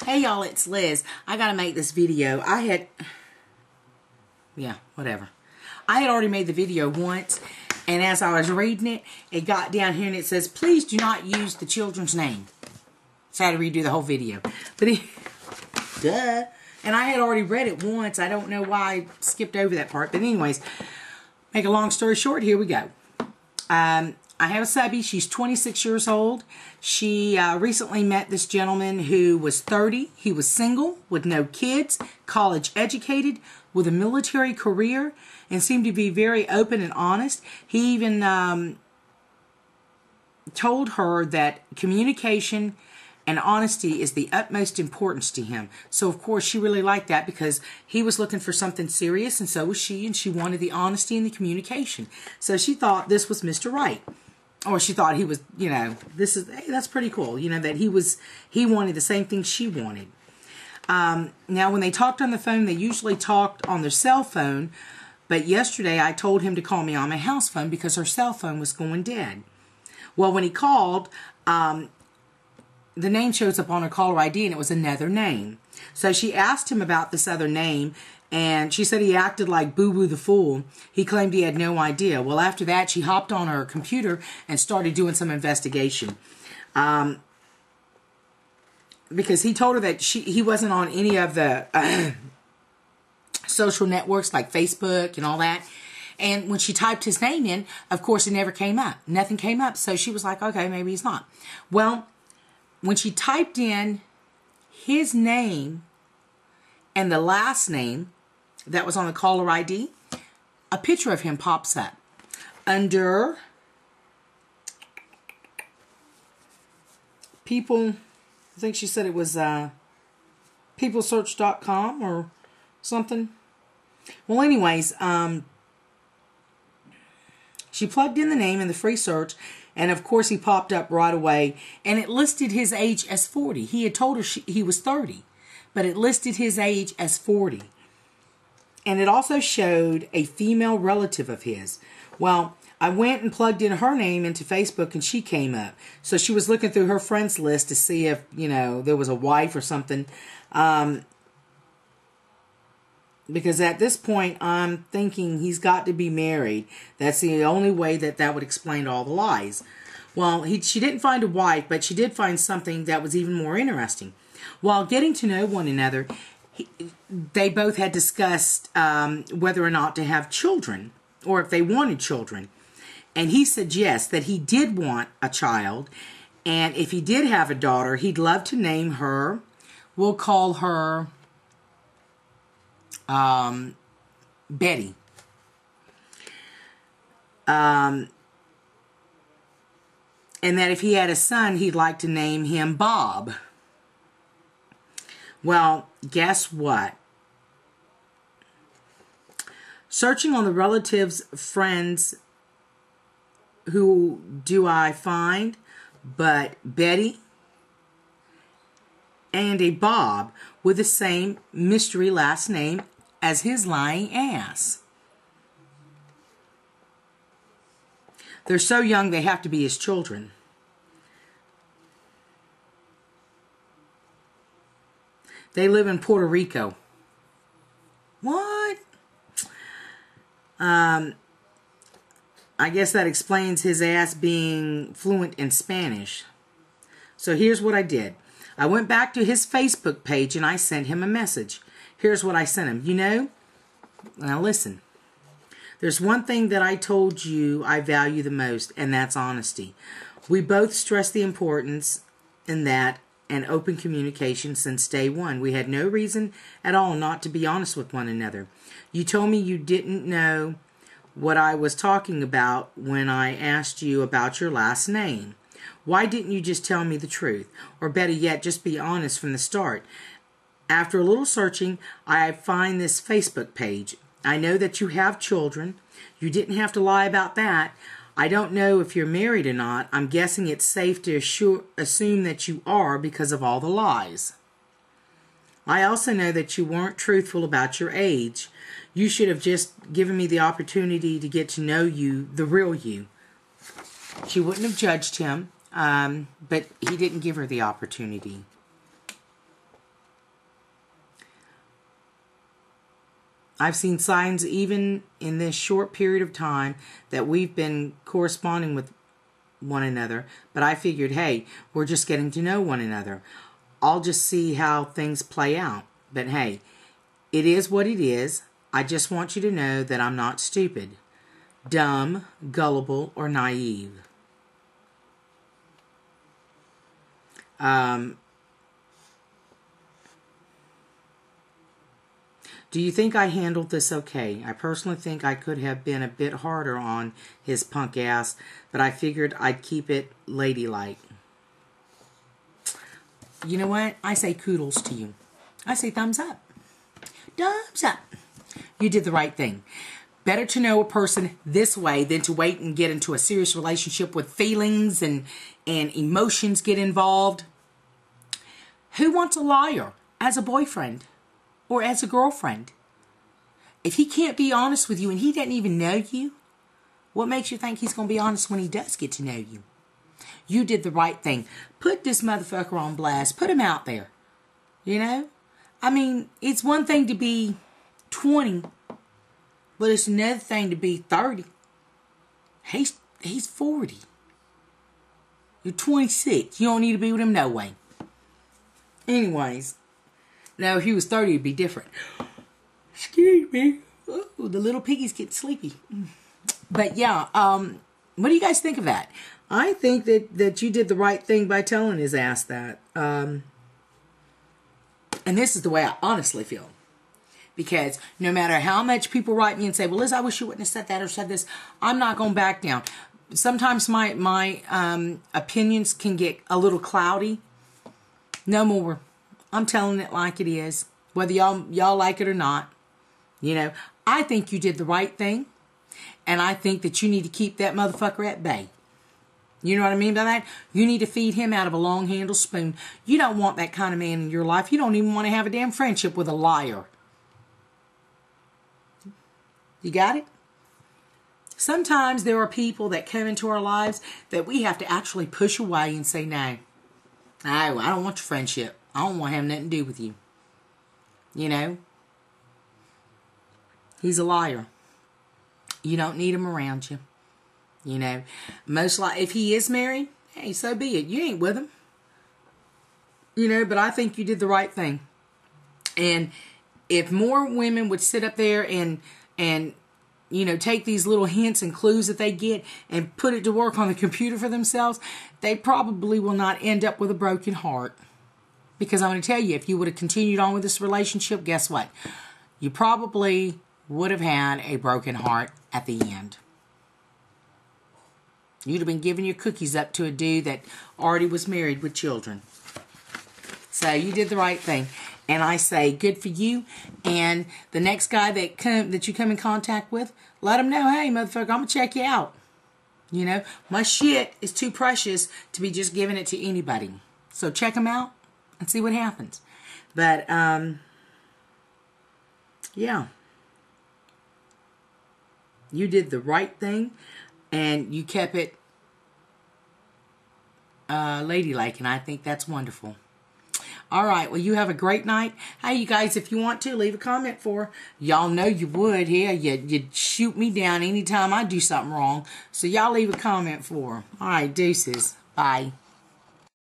Hey y'all, it's Liz. I gotta make this video. Whatever. I had already made the video once, and as I was reading it, it got down here and it says, please do not use the children's name. So I had to redo the whole video. But duh. And I had already read it once. I don't know why I skipped over that part. But anyways, make a long story short, here we go. I have a subby. She's 26 years old. She recently met this gentleman who was 30. He was single, with no kids, college educated, with a military career, and seemed to be very open and honest. He even told her that communication and honesty is the utmost importance to him. So, of course, she really liked that because he was looking for something serious, and so was she, and she wanted the honesty and the communication. So she thought this was Mr. Right. Or she thought he was, hey, that's pretty cool, that he wanted the same thing she wanted. Now, when they talked on the phone, they usually talked on their cell phone, but yesterday I told him to call me on my house phone because her cell phone was going dead. Well, when he called, the name shows up on her caller ID, and it was another name. So she asked him about this other name, and she said he acted like Boo Boo the Fool. He claimed he had no idea. Well, after that, she hopped on her computer and started doing some investigation. Because he told her that he wasn't on any of the social networks like Facebook and all that. And when she typed his name in, of course, it never came up. Nothing came up. So she was like, okay, maybe he's not. Well, when she typed in his name and the last name that was on the caller ID, a picture of him pops up under people. I think she said it was peoplesearch.com or something. Well, anyways, she plugged in the name in the free search, and of course he popped up right away, and it listed his age as 40. He had told her he was 30, but it listed his age as 40. And it also showed a female relative of his. Well, I went and plugged in her name into Facebook, and she came up. So she was looking through her friends list to see if, there was a wife or something. Because at this point, I'm thinking he's got to be married. That's the only way that would explain all the lies. Well, she didn't find a wife, but she did find something that was even more interesting. While getting to know one another, they both had discussed whether or not to have children, or if they wanted children. And he said yes, that he did want a child. And if he did have a daughter, he'd love to name her. We'll call her Betty. And that if he had a son, he'd like to name him Bob. Well, guess what? Searching on the relatives, friends, who do I find but Betty and a Bob with the same mystery last name as his lying ass. They're so young they have to be his children. They live in Puerto Rico. What? I guess that explains his ass being fluent in Spanish. So here's what I did. I went back to his Facebook page and I sent him a message. Here's what I sent him. Now listen. There's one thing that I told you I value the most, and that's honesty. We both stress the importance in that and open communication since day one. We had no reason at all not to be honest with one another. You told me you didn't know what I was talking about when I asked you about your last name. Why didn't you just tell me the truth? Or better yet, just be honest from the start. After a little searching, I find this Facebook page. I know that you have children. You didn't have to lie about that. I don't know if you're married or not. I'm guessing it's safe to assume that you are because of all the lies. I also know that you weren't truthful about your age. You should have just given me the opportunity to get to know you, the real you. She wouldn't have judged him, but he didn't give her the opportunity. I've seen signs even in this short period of time that we've been corresponding with one another. But I figured, hey, we're just getting to know one another. I'll just see how things play out. But hey, it is what it is. I just want you to know that I'm not stupid, dumb, gullible, or naive. Do you think I handled this okay? I personally think I could have been a bit harder on his punk ass, but I figured I'd keep it ladylike. You know what? I say kudos to you. I say thumbs up. Thumbs up. You did the right thing. Better to know a person this way than to wait and get into a serious relationship with feelings and emotions get involved. Who wants a liar as a boyfriend or as a girlfriend? If he can't be honest with you and he doesn't even know you, what makes you think he's going to be honest when he does get to know you? You did the right thing. Put this motherfucker on blast. Put him out there. You know? I mean, it's one thing to be 20, but it's another thing to be 30. He's 40. You're 26. You don't need to be with him no way. Anyways, now if he was 30, it'd be different. Excuse me. Ooh, the little piggies get sleepy. But yeah, what do you guys think of that? I think that you did the right thing by telling his ass that. And this is the way I honestly feel. Because no matter how much people write me and say, well, Liz, I wish you wouldn't have said that or said this, I'm not going to back down. Sometimes my opinions can get a little cloudy. No more. I'm telling it like it is. Whether y'all like it or not. You know, I think you did the right thing. And I think that you need to keep that motherfucker at bay. You know what I mean by that? You need to feed him out of a long-handled spoon. You don't want that kind of man in your life. You don't even want to have a damn friendship with a liar. You got it? Sometimes there are people that come into our lives that we have to actually push away and say, no, I don't want your friendship. I don't want to have nothing to do with you. You know? He's a liar. You don't need him around you. You know? Most likely, if he is married, hey, so be it. You ain't with him. You know, but I think you did the right thing. And if more women would sit up there and you know, take these little hints and clues that they get and put it to work on the computer for themselves, they probably will not end up with a broken heart. Because I'm going to tell you, if you would have continued on with this relationship, guess what? You probably would have had a broken heart at the end. You'd have been giving your cookies up to a dude that already was married with children. So you did the right thing. And I say, good for you. And the next guy that you come in contact with, let him know, hey, motherfucker, I'm going to check you out. You know, my shit is too precious to be just giving it to anybody. So check him out and see what happens. But, yeah. You did the right thing. And you kept it ladylike. And I think that's wonderful. All right, well, you have a great night. Hey, you guys, if you want to, leave a comment for. Y'all know you would. Yeah, you'd shoot me down anytime I do something wrong. So y'all leave a comment for. All right, deuces. Bye.